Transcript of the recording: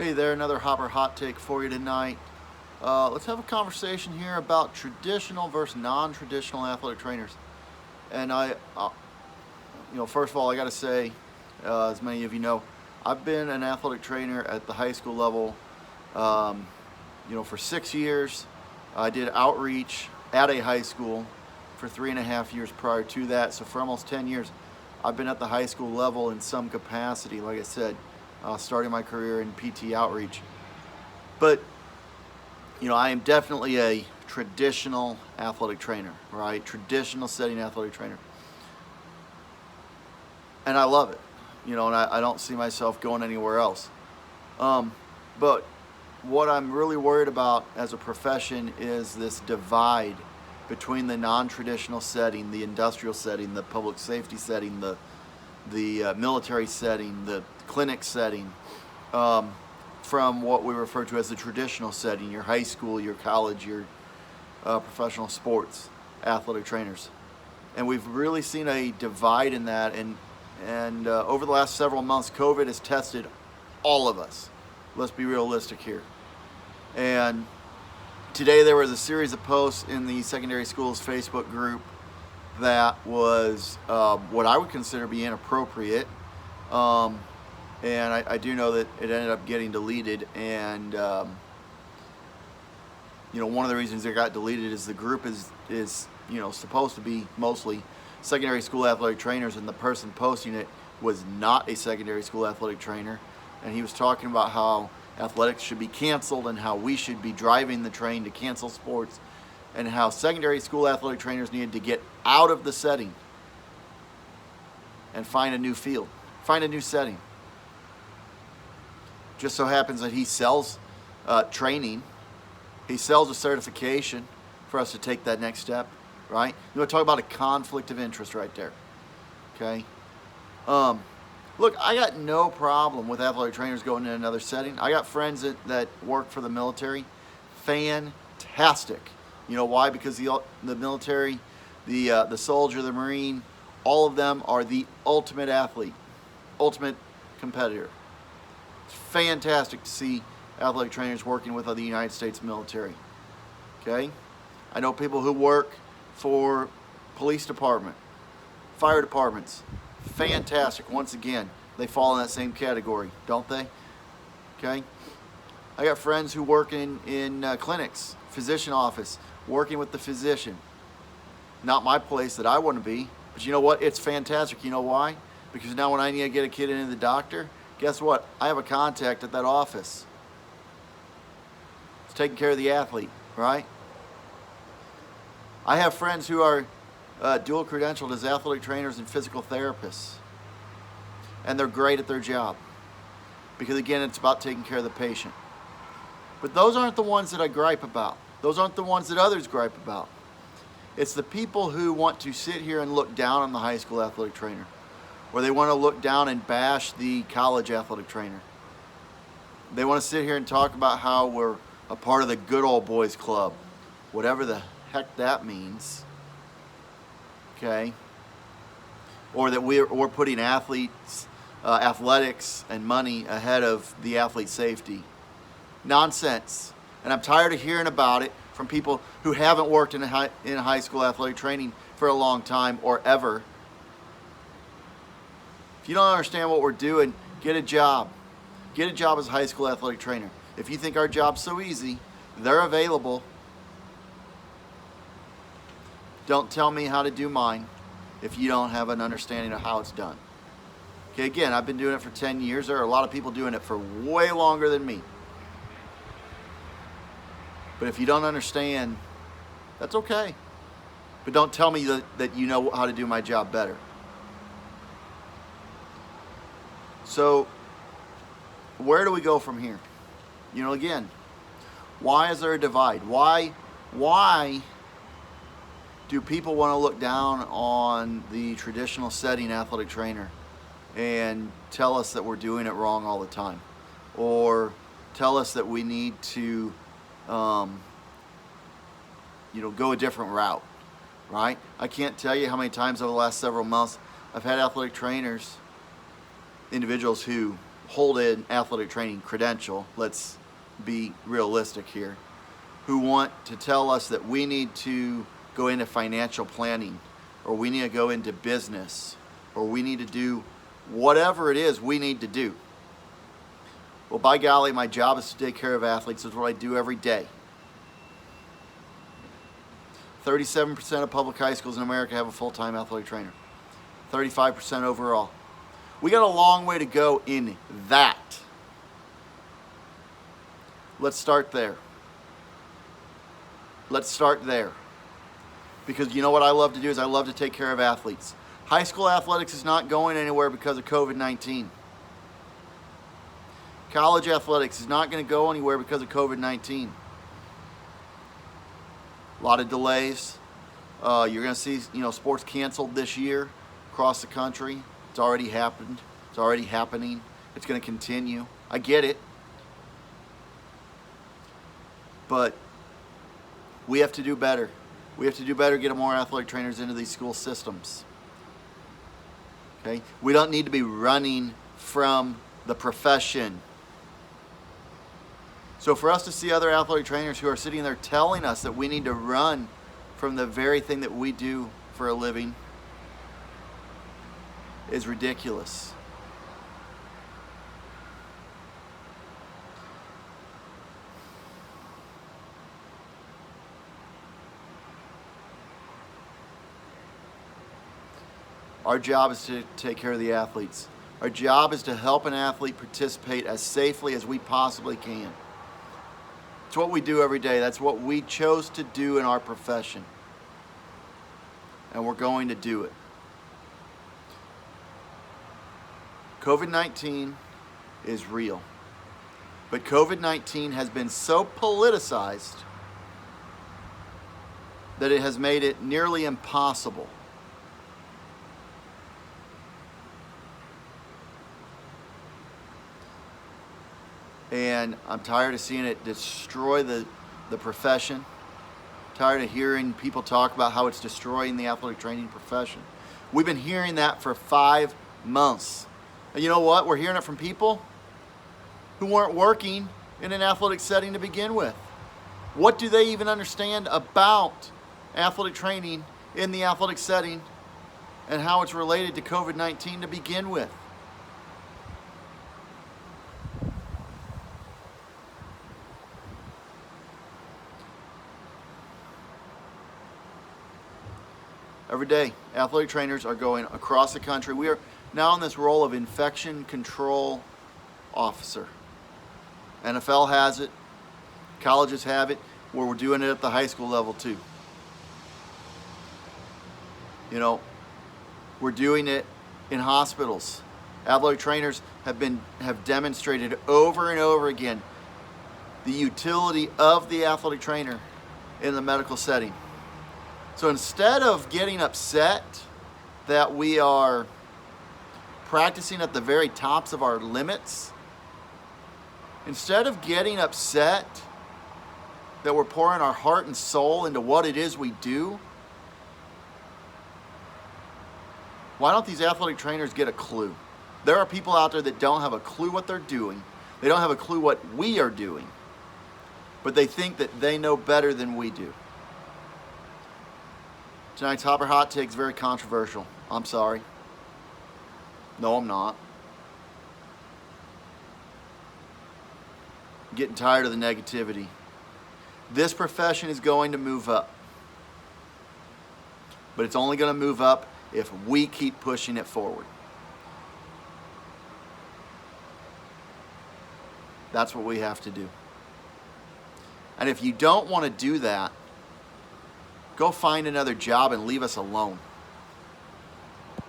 Hey there, another Hopper Hot Take for you tonight. Let's have a conversation here about traditional versus non-traditional athletic trainers. And first of all, I got to say, as many of you know, I've been an athletic trainer at the high school level, for 6 years. I did outreach at a high school for 3.5 years prior to that. So for almost 10 years, I've been at the high school level in some capacity, like I said, starting my career in PT outreach. But, I am definitely a traditional athletic trainer, right? Traditional setting athletic trainer. And I love it, and I don't see myself going anywhere else. But what I'm really worried about as a profession is this divide between the non-traditional setting, the industrial setting, the public safety setting, the military setting, the clinic setting, from what we refer to as the traditional setting, your high school, your college, your professional sports athletic trainers. And we've really seen a divide in that, and over the last several months, COVID has tested all of us. Let's be realistic here. And today there was a series of posts in the secondary schools Facebook group that was what I would consider to be inappropriate. And I do know that it ended up getting deleted. And, one of the reasons it got deleted is the group is supposed to be mostly secondary school athletic trainers, and the person posting it was not a secondary school athletic trainer. And he was talking about how athletics should be canceled and how we should be driving the train to cancel sports, and how secondary school athletic trainers needed to get out of the setting and find a new field, find a new setting. Just so happens that he sells training. He sells a certification for us to take that next step, right? You want to talk about a conflict of interest right there, okay? Look, I got no problem with athletic trainers going in another setting. I got friends that work for the military. Fantastic. You know why? Because the military, the soldier, the Marine, all of them are the ultimate athlete, ultimate competitor. It's fantastic to see athletic trainers working with the United States military. Okay? I know people who work for police department, fire departments. Fantastic. Once again, they fall in that same category, don't they? Okay? I got friends who work in clinics, physician office, working with the physician. Not my place that I want to be, but you know what? It's fantastic. You know why? Because now when I need to get a kid into the doctor, guess what? I have a contact at that office. It's taking care of the athlete, right? I have friends who are dual credentialed as athletic trainers and physical therapists. And they're great at their job. Because again, it's about taking care of the patient. But those aren't the ones that I gripe about. Those aren't the ones that others gripe about. It's the people who want to sit here and look down on the high school athletic trainer. Or they want to look down and bash the college athletic trainer. They want to sit here and talk about how we're a part of the good old boys club. Whatever the heck that means. Okay? Or that we're putting athletes, athletics and money ahead of the athlete safety. Nonsense. And I'm tired of hearing about it from people who haven't worked in high school athletic training for a long time or ever. If you don't understand what we're doing, get a job. Get a job as a high school athletic trainer. If you think our job's so easy, they're available. Don't tell me how to do mine if you don't have an understanding of how it's done. Okay, again, I've been doing it for 10 years. There are a lot of people doing it for way longer than me. But if you don't understand, that's okay. But don't tell me that you know how to do my job better. So, where do we go from here? Again, why is there a divide? Why do people want to look down on the traditional setting athletic trainer and tell us that we're doing it wrong all the time? Or tell us that we need to go a different route, right? I can't tell you how many times over the last several months I've had athletic trainers, individuals who hold an athletic training credential, let's be realistic here, who want to tell us that we need to go into financial planning, or we need to go into business, or we need to do whatever it is we need to do. Well, by golly, my job is to take care of athletes. It's what I do every day. 37% of public high schools in America have a full-time athletic trainer. 35% overall. We got a long way to go in that. Let's start there. Let's start there. Because you know what I love to do is I love to take care of athletes. High school athletics is not going anywhere because of COVID-19. College athletics is not going to go anywhere because of COVID-19. A lot of delays. You're going to see, sports canceled this year across the country. It's already happened. It's already happening. It's going to continue. I get it. But we have to do better. We have to do better, get more athletic trainers into these school systems. Okay? We don't need to be running from the profession. So for us to see other athletic trainers who are sitting there telling us that we need to run from the very thing that we do for a living is ridiculous. Our job is to take care of the athletes. Our job is to help an athlete participate as safely as we possibly can. It's what we do every day. That's what we chose to do in our profession. And we're going to do it. COVID-19 is real. But COVID-19 has been so politicized that it has made it nearly impossible and I'm tired of seeing it destroy the profession. Tired of hearing people talk about how it's destroying the athletic training profession. We've been hearing that for 5 months. And you know what? We're hearing it from people who weren't working in an athletic setting to begin with. What do they even understand about athletic training in the athletic setting and how it's related to COVID-19 to begin with? Every day, athletic trainers are going across the country. We are now in this role of infection control officer. NFL has it, colleges have it, where we're doing it at the high school level too. We're doing it in hospitals. Athletic trainers have demonstrated over and over again the utility of the athletic trainer in the medical setting. So instead of getting upset that we are practicing at the very tops of our limits, instead of getting upset that we're pouring our heart and soul into what it is we do, why don't these athletic trainers get a clue? There are people out there that don't have a clue what they're doing. They don't have a clue what we are doing, but they think that they know better than we do. Tonight's Hopper Hot Take is very controversial. I'm sorry. No, I'm not. I'm getting tired of the negativity. This profession is going to move up. But it's only going to move up if we keep pushing it forward. That's what we have to do. And if you don't want to do that, go find another job and leave us alone.